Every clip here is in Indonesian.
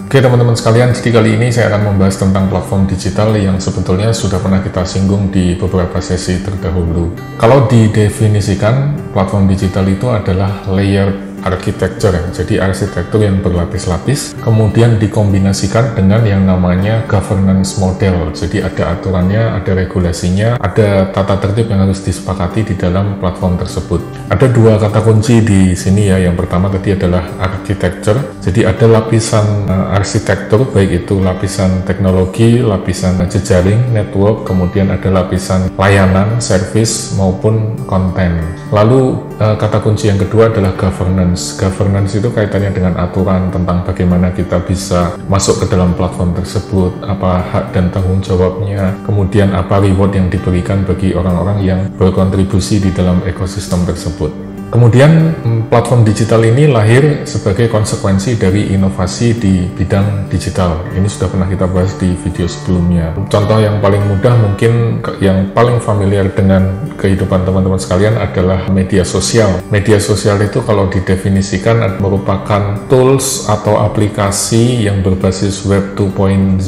Oke teman-teman sekalian, jadi kali ini saya akan membahas tentang platform digital yang sebetulnya sudah pernah kita singgung di beberapa sesi terdahulu. Kalau didefinisikan, platform digital itu adalah layered architecture, jadi arsitektur yang berlapis-lapis, kemudian dikombinasikan dengan yang namanya governance model. Jadi ada aturannya, ada regulasinya, ada tata tertib yang harus disepakati di dalam platform tersebut. Ada dua kata kunci di sini ya. Yang pertama tadi adalah architecture. Jadi ada lapisan arsitektur, baik itu lapisan teknologi, lapisan jejaring, network, kemudian ada lapisan layanan, service maupun konten. Lalu kata kunci yang kedua adalah governance. Governance itu kaitannya dengan aturan tentang bagaimana kita bisa masuk ke dalam platform tersebut, apa hak dan tanggung jawabnya, kemudian apa reward yang diberikan bagi orang-orang yang berkontribusi di dalam ekosistem tersebut. Kemudian platform digital ini lahir sebagai konsekuensi dari inovasi di bidang digital. Ini sudah pernah kita bahas di video sebelumnya. Contoh yang paling mudah mungkin yang paling familiar dengan kehidupan teman-teman sekalian adalah media sosial. Media sosial itu kalau didefinisikan merupakan tools atau aplikasi yang berbasis web 2.0,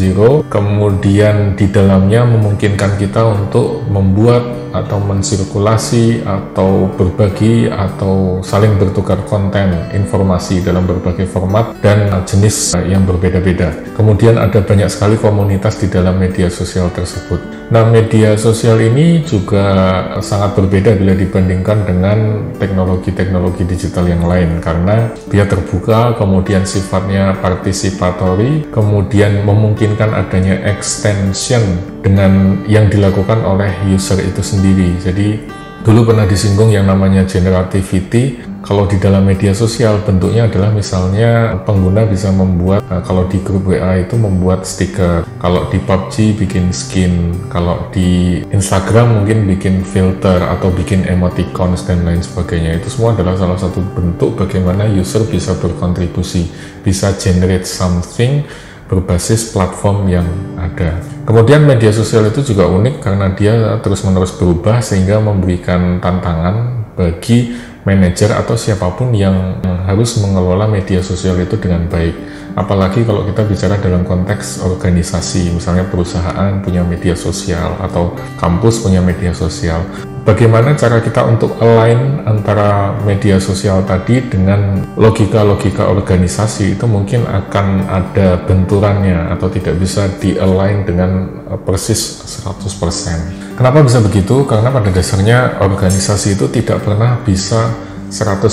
kemudian di dalamnya memungkinkan kita untuk membuat atau mensirkulasi atau berbagi atau saling bertukar konten informasi dalam berbagai format dan jenis yang berbeda-beda. Kemudian ada banyak sekali komunitas di dalam media sosial tersebut. Nah, media sosial ini juga sangat berbeda bila dibandingkan dengan teknologi-teknologi digital yang lain karena dia terbuka, kemudian sifatnya participatory, kemudian memungkinkan adanya extension dengan yang dilakukan oleh user itu sendiri. Jadi dulu pernah disinggung yang namanya generativity. Kalau di dalam media sosial bentuknya adalah misalnya pengguna bisa membuat, kalau di grup WA itu membuat stiker, kalau di PUBG bikin skin, kalau di Instagram mungkin bikin filter atau bikin emoticons dan lain sebagainya. Itu semua adalah salah satu bentuk bagaimana user bisa berkontribusi, bisa generate something berbasis platform yang ada. Kemudian media sosial itu juga unik karena dia terus-menerus berubah sehingga memberikan tantangan bagi manajer atau siapapun yang harus mengelola media sosial itu dengan baik. Apalagi kalau kita bicara dalam konteks organisasi, misalnya perusahaan punya media sosial atau kampus punya media sosial. Bagaimana cara kita untuk align antara media sosial tadi dengan logika-logika organisasi itu mungkin akan ada benturannya atau tidak bisa di-align dengan persis 100%. Kenapa bisa begitu? Karena pada dasarnya organisasi itu tidak pernah bisa 100%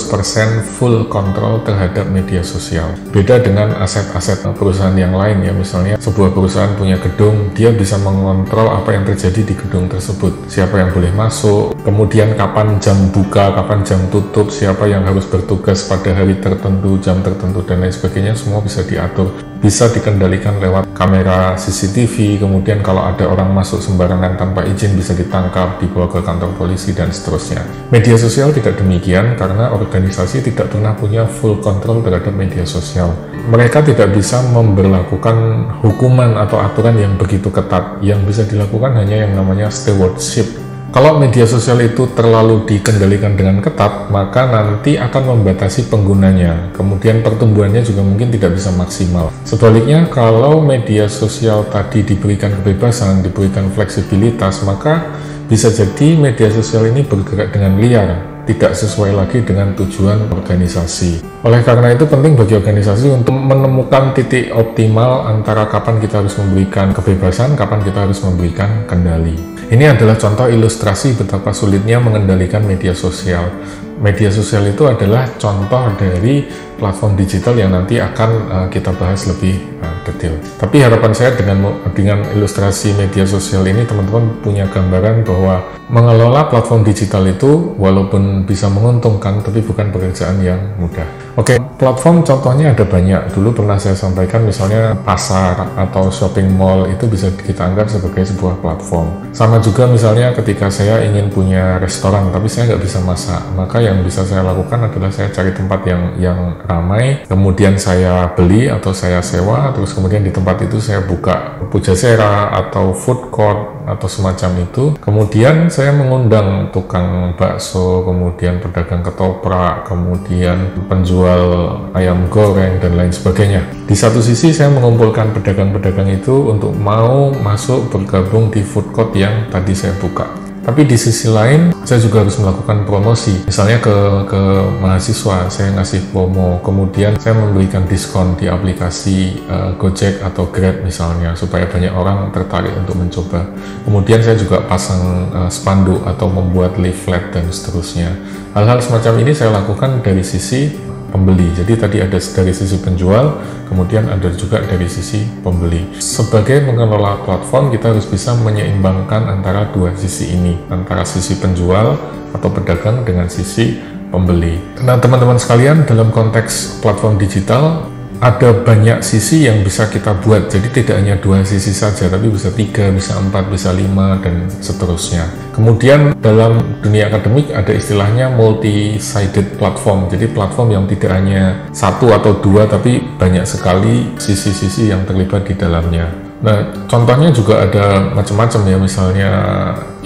full control terhadap media sosial. Beda dengan aset-aset perusahaan yang lain ya, misalnya sebuah perusahaan punya gedung, dia bisa mengontrol apa yang terjadi di gedung tersebut. Siapa yang boleh masuk, kemudian kapan jam buka, kapan jam tutup, siapa yang harus bertugas pada hari tertentu, jam tertentu, dan lain sebagainya, semua bisa diatur. Bisa dikendalikan lewat kamera CCTV, kemudian kalau ada orang masuk sembarangan tanpa izin bisa ditangkap, dibawa ke kantor polisi, dan seterusnya. Media sosial tidak demikian karena organisasi tidak pernah punya full control terhadap media sosial. Mereka tidak bisa memberlakukan hukuman atau aturan yang begitu ketat. Yang bisa dilakukan hanya yang namanya stewardship. Kalau media sosial itu terlalu dikendalikan dengan ketat, maka nanti akan membatasi penggunanya. Kemudian pertumbuhannya juga mungkin tidak bisa maksimal. Sebaliknya, kalau media sosial tadi diberikan kebebasan, diberikan fleksibilitas, maka bisa jadi media sosial ini bergerak dengan liar, tidak sesuai lagi dengan tujuan organisasi. Oleh karena itu penting bagi organisasi untuk menemukan titik optimal antara kapan kita harus memberikan kebebasan, kapan kita harus memberikan kendali. Ini adalah contoh ilustrasi betapa sulitnya mengendalikan media sosial. Media sosial itu adalah contoh dari platform digital yang nanti akan kita bahas lebih detail. Tapi harapan saya dengan ilustrasi media sosial ini teman-teman punya gambaran bahwa mengelola platform digital itu walaupun bisa menguntungkan tapi bukan pekerjaan yang mudah. Oke, platform contohnya ada banyak. Dulu pernah saya sampaikan misalnya pasar atau shopping mall itu bisa kita anggap sebagai sebuah platform. Sama juga misalnya ketika saya ingin punya restoran tapi saya nggak bisa masak, maka yang bisa saya lakukan adalah saya cari tempat yang ramai, kemudian saya beli atau saya sewa, terus kemudian di tempat itu saya buka pujasera atau food court atau semacam itu. Kemudian saya mengundang tukang bakso, kemudian pedagang ketoprak, kemudian penjual ayam goreng dan lain sebagainya. Di satu sisi saya mengumpulkan pedagang-pedagang itu untuk mau masuk bergabung di food court yang tadi saya buka. Tapi di sisi lain, saya juga harus melakukan promosi. Misalnya ke mahasiswa, saya ngasih promo. Kemudian saya memberikan diskon di aplikasi Gojek atau Grab misalnya, supaya banyak orang tertarik untuk mencoba. Kemudian saya juga pasang spanduk atau membuat leaflet dan seterusnya. Hal-hal semacam ini saya lakukan dari sisi pembeli. Jadi tadi ada dari sisi penjual, kemudian ada juga dari sisi pembeli. Sebagai pengelola platform, kita harus bisa menyeimbangkan antara dua sisi ini, antara sisi penjual atau pedagang dengan sisi pembeli. Nah, teman-teman sekalian, dalam konteks platform digital, ada banyak sisi yang bisa kita buat. Jadi tidak hanya dua sisi saja, tapi bisa 3, bisa 4, bisa 5, dan seterusnya. Kemudian dalam dunia akademik ada istilahnya multi-sided platform. Jadi platform yang tidak hanya 1 atau 2, tapi banyak sekali sisi-sisi yang terlibat di dalamnya. Nah, contohnya juga ada macam-macam ya, misalnya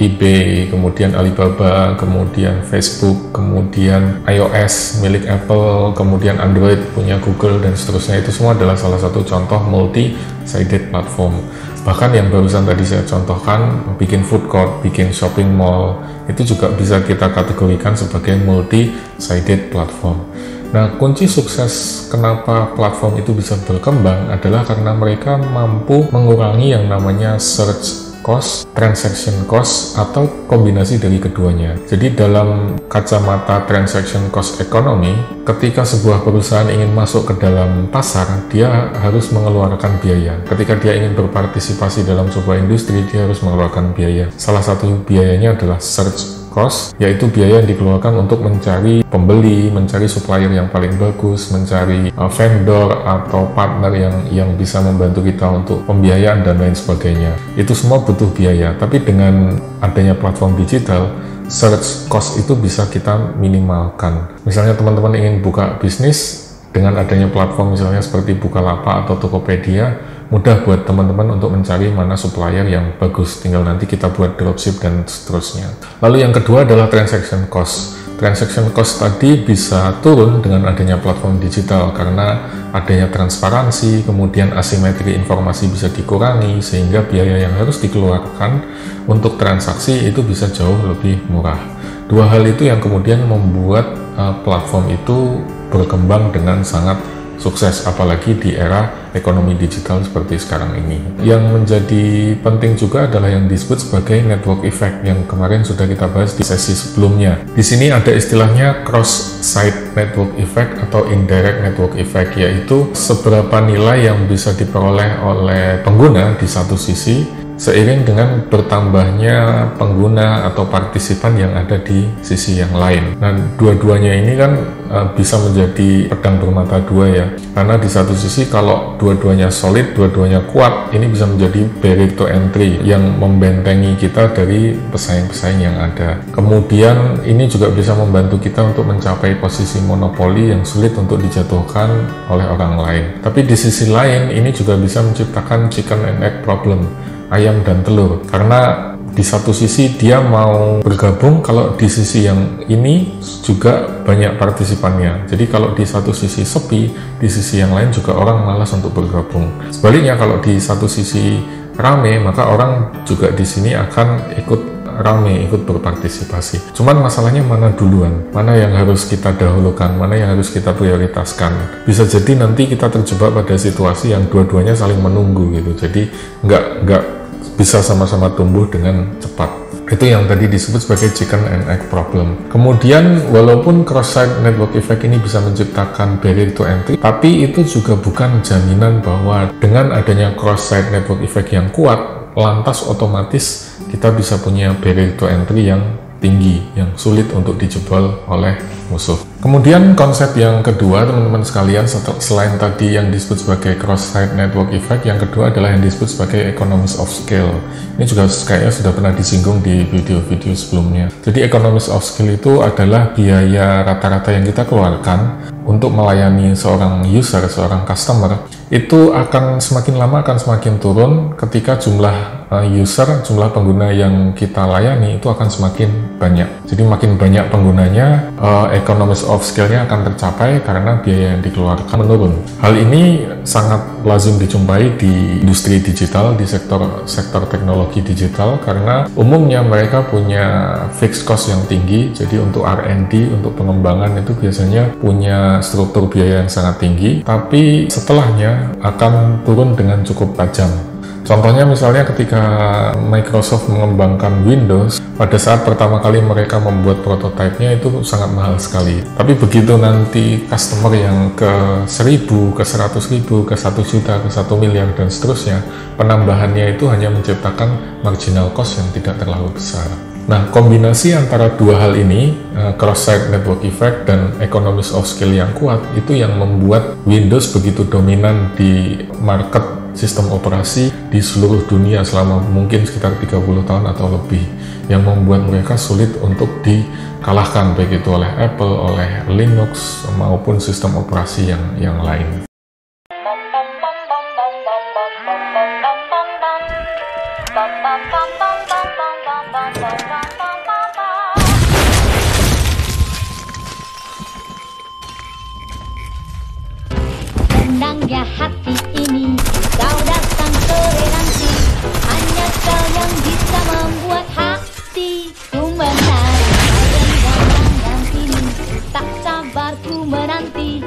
eBay, kemudian Alibaba, kemudian Facebook, kemudian iOS milik Apple, kemudian Android punya Google, dan seterusnya. Itu semua adalah salah satu contoh multi-sided platform. Bahkan yang barusan tadi saya contohkan, bikin food court, bikin shopping mall, itu juga bisa kita kategorikan sebagai multi-sided platform. Nah, kunci sukses kenapa platform itu bisa berkembang adalah karena mereka mampu mengurangi yang namanya search cost, transaction cost, atau kombinasi dari keduanya. Jadi dalam kacamata transaction cost ekonomi, ketika sebuah perusahaan ingin masuk ke dalam pasar, dia harus mengeluarkan biaya. Ketika dia ingin berpartisipasi dalam sebuah industri, dia harus mengeluarkan biaya. Salah satu biayanya adalah search cost, yaitu biaya yang dikeluarkan untuk mencari pembeli, mencari supplier yang paling bagus, mencari vendor atau partner yang bisa membantu kita untuk pembiayaan dan lain sebagainya. Itu semua butuh biaya, tapi dengan adanya platform digital, search cost itu bisa kita minimalkan. Misalnya teman-teman ingin buka bisnis, dengan adanya platform misalnya seperti Bukalapak atau Tokopedia, mudah buat teman-teman untuk mencari mana supplier yang bagus, tinggal nanti kita buat dropship dan seterusnya. Lalu yang kedua adalah transaction cost. Transaction cost tadi bisa turun dengan adanya platform digital karena adanya transparansi, kemudian asimetri informasi bisa dikurangi, sehingga biaya yang harus dikeluarkan untuk transaksi itu bisa jauh lebih murah. Dua hal itu yang kemudian membuat platform itu berkembang dengan sangat sukses, apalagi di era ekonomi digital seperti sekarang ini. Yang menjadi penting juga adalah yang disebut sebagai network effect yang kemarin sudah kita bahas di sesi sebelumnya. Di sini ada istilahnya cross-site network effect atau indirect network effect, yaitu seberapa nilai yang bisa diperoleh oleh pengguna di satu sisi seiring dengan bertambahnya pengguna atau partisipan yang ada di sisi yang lain. Nah, dua-duanya ini kan bisa menjadi pedang bermata dua ya, karena di satu sisi kalau dua-duanya solid, dua-duanya kuat, ini bisa menjadi barrier to entry yang membentengi kita dari pesaing-pesaing yang ada. Kemudian ini juga bisa membantu kita untuk mencapai posisi monopoli yang sulit untuk dijatuhkan oleh orang lain. Tapi di sisi lain, ini juga bisa menciptakan chicken and egg problem, ayam dan telur, karena di satu sisi dia mau bergabung, kalau di sisi yang ini juga banyak partisipannya. Jadi kalau di satu sisi sepi, di sisi yang lain juga orang malas untuk bergabung. Sebaliknya kalau di satu sisi rame, maka orang juga di sini akan ikut rame, ikut berpartisipasi. Cuman masalahnya mana duluan, mana yang harus kita dahulukan, mana yang harus kita prioritaskan. Bisa jadi nanti kita terjebak pada situasi yang dua-duanya saling menunggu gitu. Jadi nggak bisa sama-sama tumbuh dengan cepat. Itu yang tadi disebut sebagai chicken and egg problem. Kemudian walaupun cross-site network effect ini bisa menciptakan barrier to entry, tapi itu juga bukan jaminan bahwa dengan adanya cross-site network effect yang kuat, lantas otomatis kita bisa punya barrier to entry yang tinggi, yang sulit untuk dijebol oleh musuh. Kemudian konsep yang kedua, teman-teman sekalian, selain tadi yang disebut sebagai cross-site network effect, yang kedua adalah yang disebut sebagai economies of scale. Ini juga kayaknya sudah pernah disinggung di video-video sebelumnya. Jadi economies of scale itu adalah biaya rata-rata yang kita keluarkan untuk melayani seorang user, seorang customer, itu akan semakin lama akan semakin turun ketika jumlah user, jumlah pengguna yang kita layani itu akan semakin banyak. Jadi makin banyak penggunanya, economies of scale-nya akan tercapai karena biaya yang dikeluarkan menurun. Hal ini sangat lazim dijumpai di industri digital, di sektor teknologi digital, karena umumnya mereka punya fixed cost yang tinggi. Jadi untuk R&D, untuk pengembangan itu biasanya punya struktur biaya yang sangat tinggi, tapi setelahnya akan turun dengan cukup tajam. Contohnya misalnya ketika Microsoft mengembangkan Windows, pada saat pertama kali mereka membuat prototipenya itu sangat mahal sekali. Tapi begitu nanti customer yang ke 1000, ke 100.000, ke 1 juta, ke 1 miliar, dan seterusnya, penambahannya itu hanya menciptakan marginal cost yang tidak terlalu besar. Nah, kombinasi antara dua hal ini, cross-site network effect dan economies of scale yang kuat, itu yang membuat Windows begitu dominan di market sistem operasi di seluruh dunia selama mungkin sekitar 30 tahun atau lebih, yang membuat mereka sulit untuk dikalahkan baik itu oleh Apple, oleh Linux, maupun sistem operasi yang lain. Tenangnya hati ini, kau datang sore nanti, hanya kau yang bisa membuat hatiku menari. Bayang-bayang ini, tak sabar ku menanti.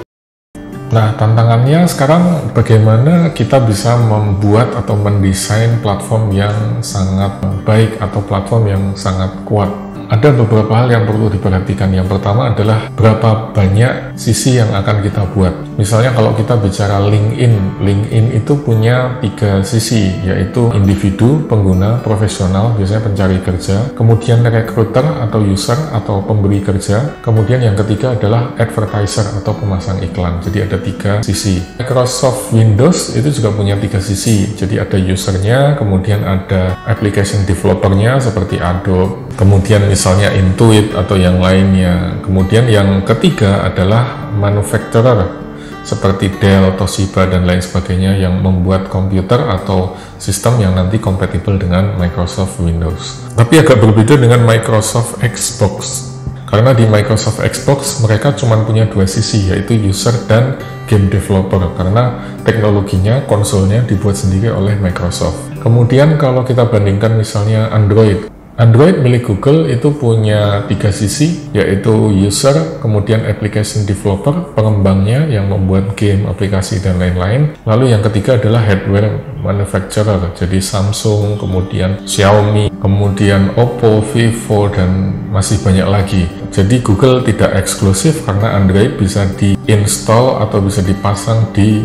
Nah, tantangannya sekarang bagaimana kita bisa membuat atau mendesain platform yang sangat baik atau platform yang sangat kuat. Ada beberapa hal yang perlu diperhatikan. Yang pertama adalah berapa banyak sisi yang akan kita buat. Misalnya kalau kita bicara LinkedIn itu punya 3 sisi, yaitu individu, pengguna, profesional, biasanya pencari kerja, kemudian recruiter atau user atau pemberi kerja, kemudian yang ketiga adalah advertiser atau pemasang iklan. Jadi ada 3 sisi. Microsoft Windows itu juga punya 3 sisi. Jadi ada usernya, kemudian ada application developernya seperti Adobe, kemudian misalnya Intuit atau yang lainnya. Kemudian yang ketiga adalah manufacturer seperti Dell, Toshiba, dan lain sebagainya yang membuat komputer atau sistem yang nanti kompatibel dengan Microsoft Windows. Tapi agak berbeda dengan Microsoft Xbox. Karena di Microsoft Xbox mereka cuma punya 2 sisi, yaitu user dan game developer, karena teknologinya, konsolnya dibuat sendiri oleh Microsoft. Kemudian kalau kita bandingkan misalnya Android milik Google itu punya 3 sisi, yaitu user, kemudian application developer, pengembangnya yang membuat game, aplikasi, dan lain-lain. Lalu yang ketiga adalah hardware manufacturer, jadi Samsung, kemudian Xiaomi, kemudian Oppo, Vivo, dan masih banyak lagi. Jadi Google tidak eksklusif karena Android bisa diinstal atau bisa dipasang di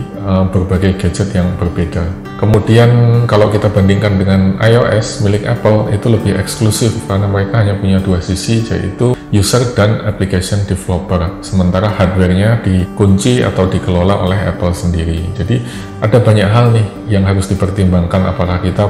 berbagai gadget yang berbeda. Kemudian kalau kita bandingkan dengan iOS milik Apple, itu lebih eksklusif karena mereka hanya punya 2 sisi, yaitu user dan application developer. Sementara hardware-nya dikunci atau dikelola oleh Apple sendiri. Jadi ada banyak hal nih yang harus dipertimbangkan, apakah kita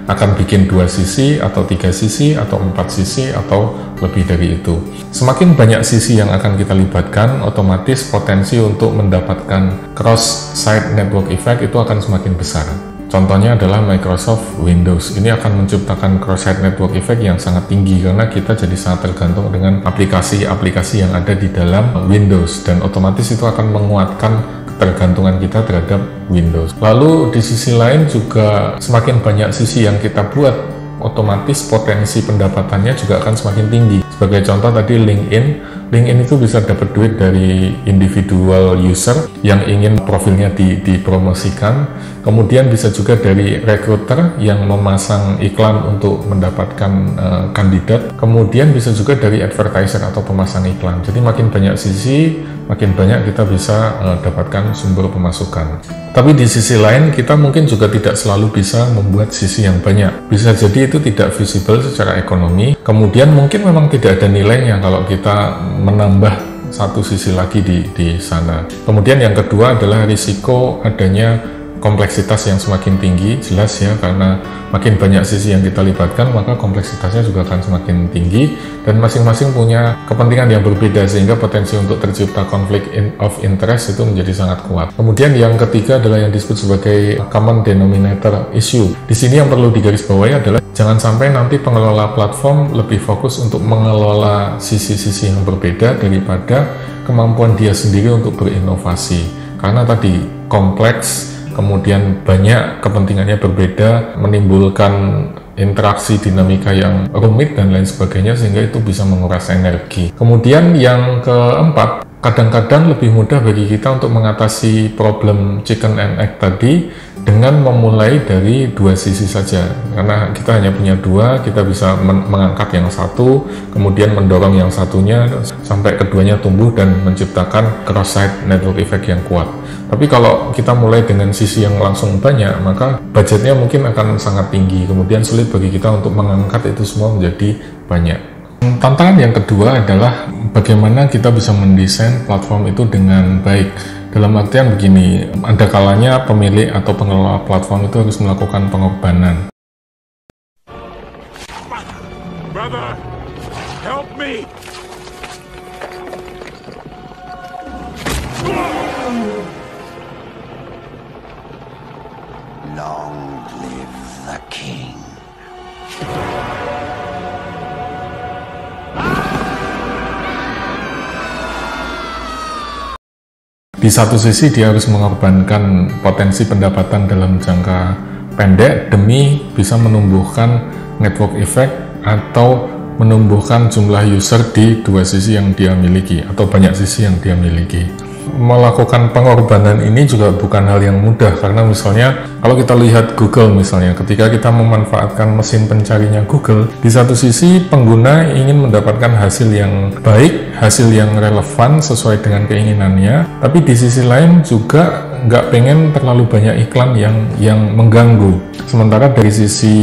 akan bikin 2 sisi atau 3 sisi atau 4 sisi atau lebih dari itu. Semakin banyak sisi yang akan kita libatkan, otomatis potensi untuk mendapatkan cross-site network effect itu akan semakin besar. Contohnya adalah Microsoft Windows. Ini akan menciptakan cross-site network effect yang sangat tinggi karena kita jadi sangat tergantung dengan aplikasi-aplikasi yang ada di dalam Windows, dan otomatis itu akan menguatkan ketergantungan kita terhadap Windows. Lalu di sisi lain juga semakin banyak sisi yang kita buat, otomatis potensi pendapatannya juga akan semakin tinggi. Sebagai contoh tadi LinkedIn itu bisa dapat duit dari individual user yang ingin profilnya dipromosikan, kemudian bisa juga dari recruiter yang memasang iklan untuk mendapatkan kandidat, kemudian bisa juga dari advertiser atau pemasang iklan. Jadi makin banyak sisi, makin banyak kita bisa dapatkan sumber pemasukan. Tapi di sisi lain kita mungkin juga tidak selalu bisa membuat sisi yang banyak. Bisa jadi itu tidak visible secara ekonomi, kemudian mungkin memang tidak ada nilainya kalau kita menambah satu sisi lagi di sana. Kemudian yang kedua adalah risiko adanya kompleksitas yang semakin tinggi, jelas ya, karena makin banyak sisi yang kita libatkan maka kompleksitasnya juga akan semakin tinggi, dan masing-masing punya kepentingan yang berbeda sehingga potensi untuk tercipta konflik of interest itu menjadi sangat kuat. Kemudian yang ketiga adalah yang disebut sebagai common denominator issue. Di sini yang perlu digarisbawahi adalah jangan sampai nanti pengelola platform lebih fokus untuk mengelola sisi-sisi yang berbeda daripada kemampuan dia sendiri untuk berinovasi, karena tadi kompleks, kemudian banyak kepentingannya berbeda, menimbulkan interaksi dinamika yang rumit dan lain sebagainya, sehingga itu bisa menguras energi. Kemudian yang keempat, kadang-kadang lebih mudah bagi kita untuk mengatasi problem chicken and egg tadi dengan memulai dari dua sisi saja, karena kita hanya punya dua, kita bisa mengangkat yang satu, kemudian mendorong yang satunya sampai keduanya tumbuh dan menciptakan cross-site network effect yang kuat. Tapi kalau kita mulai dengan sisi yang langsung banyak, maka budgetnya mungkin akan sangat tinggi, kemudian sulit bagi kita untuk mengangkat itu semua menjadi banyak. Tantangan yang kedua adalah bagaimana kita bisa mendesain platform itu dengan baik. Dalam artian begini, ada kalanya pemilik atau pengelola platform itu harus melakukan pengorbanan. Brother, help me! Long live the king. Di satu sisi dia harus mengorbankan potensi pendapatan dalam jangka pendek demi bisa menumbuhkan network effect atau menumbuhkan jumlah user di dua sisi yang dia miliki atau banyak sisi yang dia miliki. Melakukan pengorbanan ini juga bukan hal yang mudah, karena misalnya kalau kita lihat Google misalnya, ketika kita memanfaatkan mesin pencarinya Google, di satu sisi pengguna ingin mendapatkan hasil yang baik, hasil yang relevan sesuai dengan keinginannya, tapi di sisi lain juga nggak pengen terlalu banyak iklan yang mengganggu. Sementara dari sisi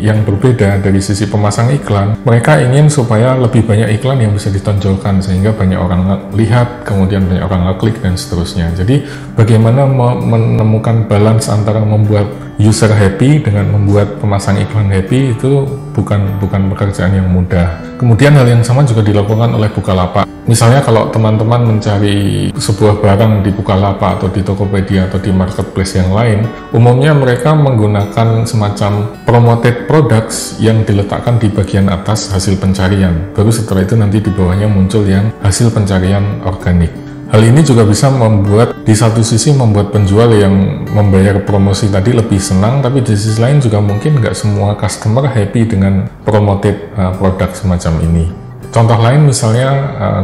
yang berbeda, dari sisi pemasang iklan, mereka ingin supaya lebih banyak iklan yang bisa ditonjolkan sehingga banyak orang lihat, kemudian banyak orang klik dan seterusnya. Jadi bagaimana menemukan balance antara membuat user happy dengan membuat pemasang iklan happy itu bukan pekerjaan yang mudah. Kemudian hal yang sama juga dilakukan oleh Bukalapak. Misalnya kalau teman-teman mencari sebuah barang di Bukalapak atau di Tokopedia atau di marketplace yang lain, umumnya mereka menggunakan semacam promoted products yang diletakkan di bagian atas hasil pencarian. Baru setelah itu nanti di bawahnya muncul yang hasil pencarian organik. Hal ini juga bisa membuat, di satu sisi membuat penjual yang membayar promosi tadi lebih senang, tapi di sisi lain juga mungkin nggak semua customer happy dengan promoted produk semacam ini. Contoh lain misalnya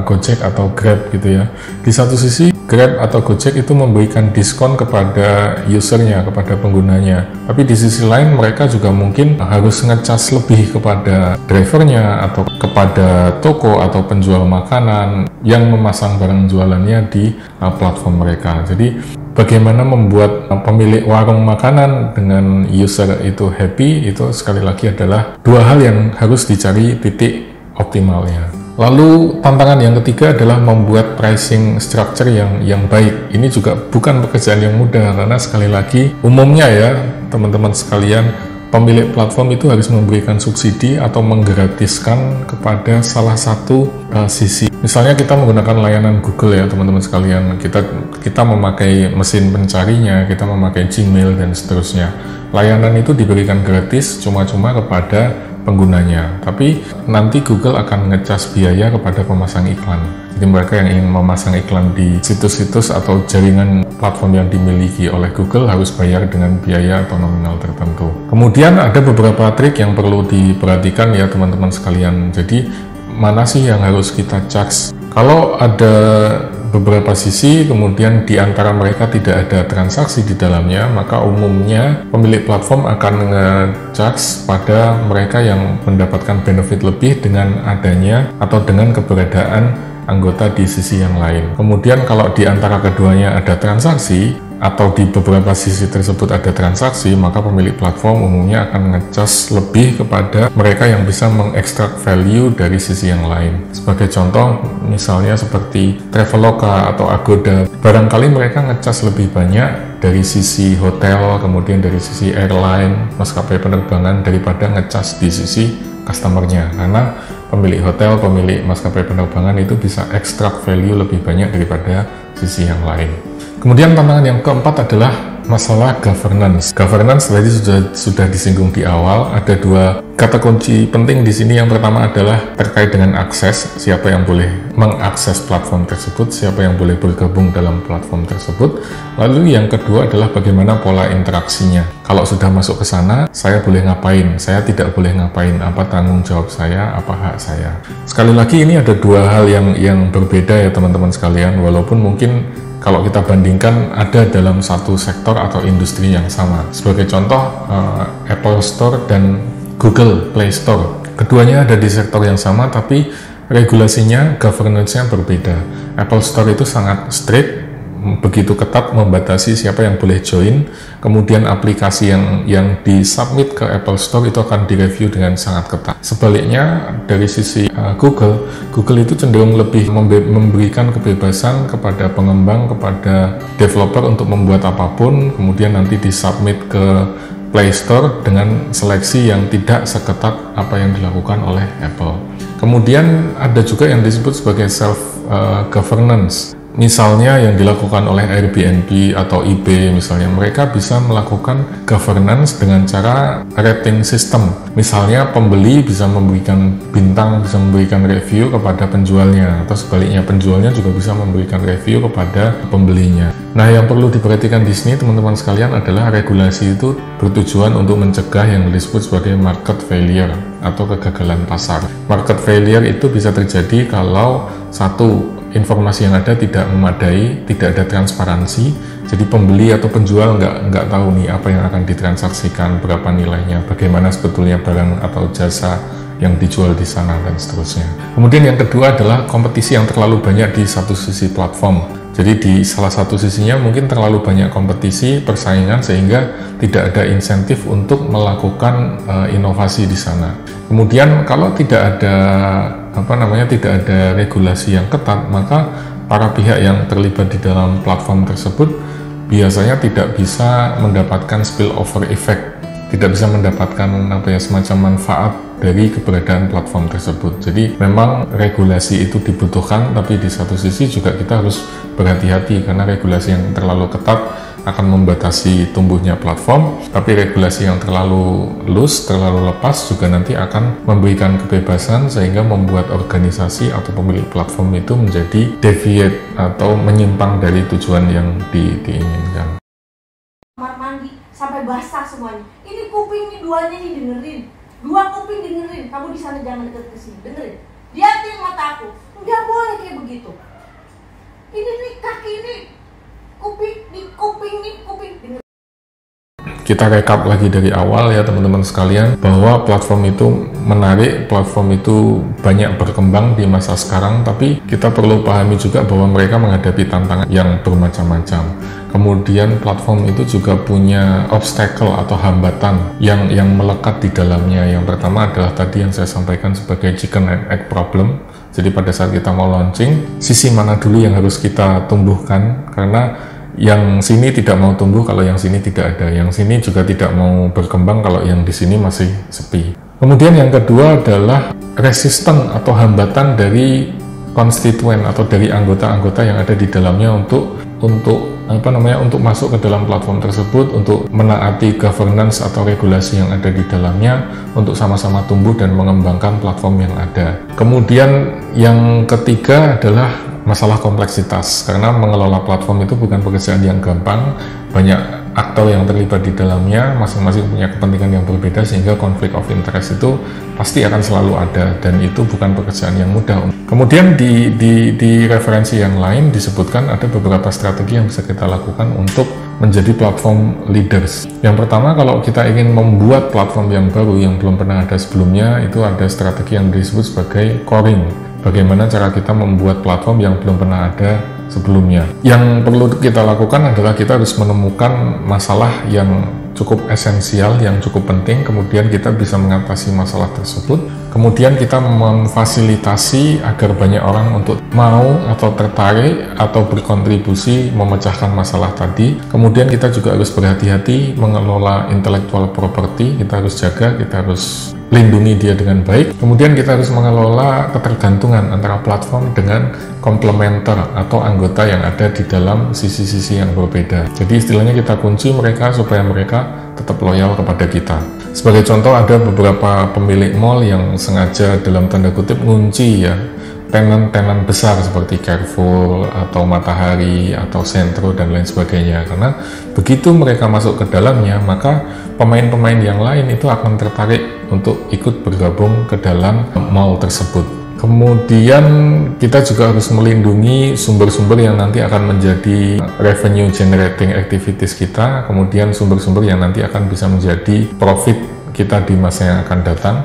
Gojek atau Grab gitu ya. Di satu sisi Grab atau Gojek itu memberikan diskon kepada usernya, kepada penggunanya. Tapi di sisi lain mereka juga mungkin harus ngecas lebih kepada drivernya atau kepada toko atau penjual makanan yang memasang barang jualannya di platform mereka. Jadi bagaimana membuat pemilik warung makanan dengan user itu happy, itu sekali lagi adalah dua hal yang harus dicari titik optimalnya. Lalu tantangan yang ketiga adalah membuat pricing structure yang baik. Ini juga bukan pekerjaan yang mudah, karena sekali lagi umumnya ya teman-teman sekalian, pemilik platform itu harus memberikan subsidi atau menggratiskan kepada salah satu sisi. Misalnya kita menggunakan layanan Google ya teman-teman sekalian, kita memakai mesin pencarinya, kita memakai Gmail dan seterusnya. Layanan itu diberikan gratis cuma-cuma kepada penggunanya, tapi nanti Google akan ngecas biaya kepada pemasang iklan. Jadi mereka yang ingin memasang iklan di situs-situs atau jaringan platform yang dimiliki oleh Google harus bayar dengan biaya atau nominal tertentu. Kemudian ada beberapa trik yang perlu diperhatikan ya teman-teman sekalian. Jadi mana sih yang harus kita charge? Kalau ada beberapa sisi, kemudian di antara mereka tidak ada transaksi di dalamnya, maka umumnya pemilik platform akan nge-charge pada mereka yang mendapatkan benefit lebih dengan adanya atau dengan keberadaan anggota di sisi yang lain. Kemudian kalau di antara keduanya ada transaksi, atau di beberapa sisi tersebut ada transaksi, maka pemilik platform umumnya akan ngecas lebih kepada mereka yang bisa mengekstrak value dari sisi yang lain. Sebagai contoh, misalnya seperti Traveloka atau Agoda, barangkali mereka ngecas lebih banyak dari sisi hotel, kemudian dari sisi airline, maskapai penerbangan, daripada ngecas di sisi customer-nya, karena pemilik hotel, pemilik maskapai penerbangan itu bisa ekstrak value lebih banyak daripada sisi yang lain. Kemudian tantangan yang keempat adalah masalah governance. Governance tadi sudah disinggung di awal. Ada dua kata kunci penting di sini. Yang pertama adalah terkait dengan akses, siapa yang boleh mengakses platform tersebut, siapa yang boleh bergabung dalam platform tersebut. Lalu yang kedua adalah bagaimana pola interaksinya. Kalau sudah masuk ke sana, saya boleh ngapain, saya tidak boleh ngapain, apa tanggung jawab saya, apa hak saya. Sekali lagi ini ada dua hal yang berbeda ya teman-teman sekalian, walaupun mungkin kalau kita bandingkan ada dalam satu sektor atau industri yang sama. Sebagai contoh, Apple Store dan Google Play Store. Keduanya ada di sektor yang sama, tapi regulasinya, governance-nya berbeda. Apple Store itu sangat strict, begitu ketat membatasi siapa yang boleh join. Kemudian aplikasi yang disubmit ke Apple Store itu akan direview dengan sangat ketat. Sebaliknya dari sisi Google itu cenderung lebih memberikan kebebasan kepada pengembang, kepada developer untuk membuat apapun, kemudian nanti disubmit ke Play Store dengan seleksi yang tidak seketat apa yang dilakukan oleh Apple. Kemudian ada juga yang disebut sebagai self-governance. Misalnya yang dilakukan oleh Airbnb atau eBay misalnya, mereka bisa melakukan governance dengan cara rating system. Misalnya pembeli bisa memberikan bintang, bisa memberikan review kepada penjualnya, atau sebaliknya penjualnya juga bisa memberikan review kepada pembelinya. Nah, yang perlu diperhatikan di sini teman-teman sekalian adalah regulasi itu bertujuan untuk mencegah yang disebut sebagai market failure atau kegagalan pasar. Market failure itu bisa terjadi kalau satu, informasi yang ada tidak memadai, tidak ada transparansi, jadi pembeli atau penjual nggak tahu nih apa yang akan ditransaksikan, berapa nilainya, bagaimana sebetulnya barang atau jasa yang dijual di sana, dan seterusnya. Kemudian yang kedua adalah kompetisi yang terlalu banyak di satu sisi platform. Jadi di salah satu sisinya mungkin terlalu banyak kompetisi, persaingan, sehingga tidak ada insentif untuk melakukan inovasi di sana. Kemudian kalau tidak ada tidak ada regulasi yang ketat, maka para pihak yang terlibat di dalam platform tersebut biasanya tidak bisa mendapatkan spillover effect, tidak bisa mendapatkan semacam manfaat dari keberadaan platform tersebut. Jadi memang regulasi itu dibutuhkan, tapi di satu sisi juga kita harus berhati-hati karena regulasi yang terlalu ketat akan membatasi tumbuhnya platform, tapi regulasi yang terlalu loose, terlalu lepas juga nanti akan memberikan kebebasan sehingga membuat organisasi atau pemilik platform itu menjadi deviate atau menyimpang dari tujuan yang diinginkan. Kamar mandi sampai basah semuanya. Ini kuping nih, duanya nih dengerin. Dua kuping dengerin. Kamu di sana jangan deket ke sini. Dengerin. Lihatin mata aku. Nggak boleh kayak begitu. Ini nih kaki ini. Kuping dengerin. Kita rekap lagi dari awal ya teman-teman sekalian, bahwa platform itu menarik, platform itu banyak berkembang di masa sekarang, tapi kita perlu pahami juga bahwa mereka menghadapi tantangan yang bermacam-macam. Kemudian platform itu juga punya obstacle atau hambatan yang melekat di dalamnya. Yang pertama adalah tadi yang saya sampaikan sebagai chicken and egg problem. Jadi pada saat kita mau launching, sisi mana dulu yang harus kita tumbuhkan, karena yang sini tidak mau tumbuh kalau yang sini tidak ada, yang sini juga tidak mau berkembang kalau yang di sini masih sepi. Kemudian yang kedua adalah resisten atau hambatan dari konstituen atau dari anggota-anggota yang ada di dalamnya untuk masuk ke dalam platform tersebut, untuk menaati governance atau regulasi yang ada di dalamnya, untuk sama-sama tumbuh dan mengembangkan platform yang ada. Kemudian yang ketiga adalah masalah kompleksitas, karena mengelola platform itu bukan pekerjaan yang gampang, banyak aktor yang terlibat di dalamnya, masing-masing punya kepentingan yang berbeda, sehingga konflik of interest itu pasti akan selalu ada, dan itu bukan pekerjaan yang mudah. Kemudian di referensi yang lain disebutkan ada beberapa strategi yang bisa kita lakukan untuk menjadi platform leaders. Yang pertama, kalau kita ingin membuat platform yang baru yang belum pernah ada sebelumnya, itu ada strategi yang disebut sebagai coring. Bagaimana cara kita membuat platform yang belum pernah ada sebelumnya. Yang perlu kita lakukan adalah kita harus menemukan masalah yang cukup esensial, yang cukup penting, kemudian kita bisa mengatasi masalah tersebut, kemudian kita memfasilitasi agar banyak orang untuk mau atau tertarik atau berkontribusi memecahkan masalah tadi. Kemudian kita juga harus berhati-hati mengelola intellectual property, kita harus jaga, kita harus lindungi dia dengan baik. Kemudian kita harus mengelola ketergantungan antara platform dengan komplementer atau anggota yang ada di dalam sisi-sisi yang berbeda. Jadi istilahnya kita kunci mereka supaya mereka tetap loyal kepada kita. Sebagai contoh, ada beberapa pemilik mall yang sengaja dalam tanda kutip ngunci ya tenan-tenan besar seperti Carrefour atau Matahari atau Sentro dan lain sebagainya, karena begitu mereka masuk ke dalamnya maka pemain-pemain yang lain itu akan tertarik untuk ikut bergabung ke dalam mall tersebut. Kemudian kita juga harus melindungi sumber-sumber yang nanti akan menjadi revenue generating activities kita, kemudian sumber-sumber yang nanti akan bisa menjadi profit kita di masa yang akan datang.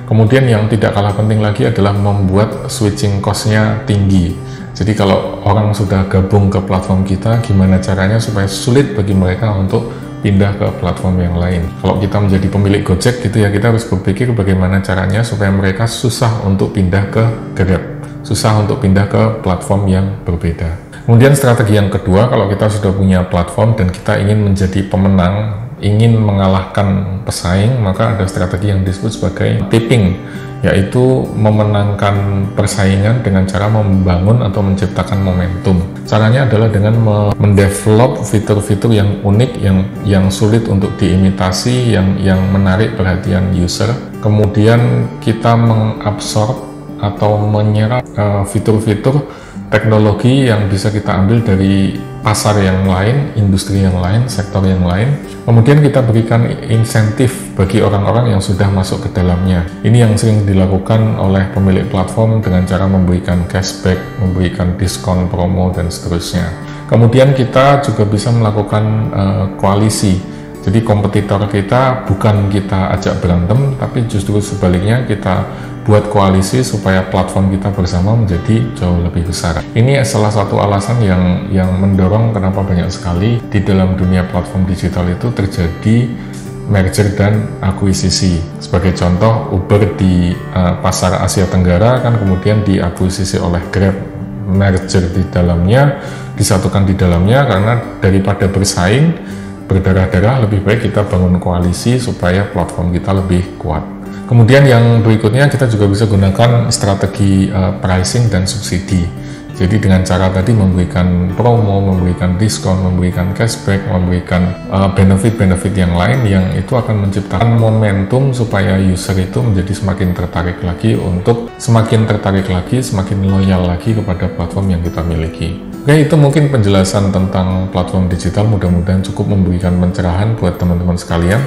Kemudian yang tidak kalah penting lagi adalah membuat switching cost-nya tinggi. Jadi kalau orang sudah gabung ke platform kita, gimana caranya supaya sulit bagi mereka untuk pindah ke platform yang lain. Kalau kita menjadi pemilik Gojek gitu ya, kita harus berpikir bagaimana caranya supaya mereka susah untuk pindah ke Grab, susah untuk pindah ke platform yang berbeda. Kemudian strategi yang kedua, kalau kita sudah punya platform dan kita ingin menjadi pemenang, ingin mengalahkan pesaing, maka ada strategi yang disebut sebagai tipping, yaitu memenangkan persaingan dengan cara membangun atau menciptakan momentum. Caranya adalah dengan mendevelop fitur-fitur yang unik, yang sulit untuk diimitasi, yang menarik perhatian user. Kemudian kita mengabsorb atau menyerap fitur-fitur teknologi yang bisa kita ambil dari pasar yang lain, industri yang lain, sektor yang lain. Kemudian kita berikan insentif bagi orang-orang yang sudah masuk ke dalamnya. Ini yang sering dilakukan oleh pemilik platform dengan cara memberikan cashback, memberikan diskon, promo, dan seterusnya. Kemudian kita juga bisa melakukan koalisi. Jadi kompetitor kita bukan kita ajak berantem, tapi justru sebaliknya kita buat koalisi supaya platform kita bersama menjadi jauh lebih besar. Ini salah satu alasan yang mendorong kenapa banyak sekali di dalam dunia platform digital itu terjadi merger dan akuisisi. Sebagai contoh, Uber di pasar Asia Tenggara kan kemudian diakuisisi oleh Grab, merger di dalamnya, disatukan di dalamnya, karena daripada bersaing berdarah-darah, lebih baik kita bangun koalisi supaya platform kita lebih kuat. Kemudian yang berikutnya, kita juga bisa gunakan strategi pricing dan subsidi. Jadi dengan cara tadi memberikan promo, memberikan diskon, memberikan cashback, memberikan benefit-benefit yang lain, yang itu akan menciptakan momentum supaya user itu menjadi semakin tertarik lagi, semakin loyal lagi kepada platform yang kita miliki. Oke, itu mungkin penjelasan tentang platform digital, mudah-mudahan cukup memberikan pencerahan buat teman-teman sekalian.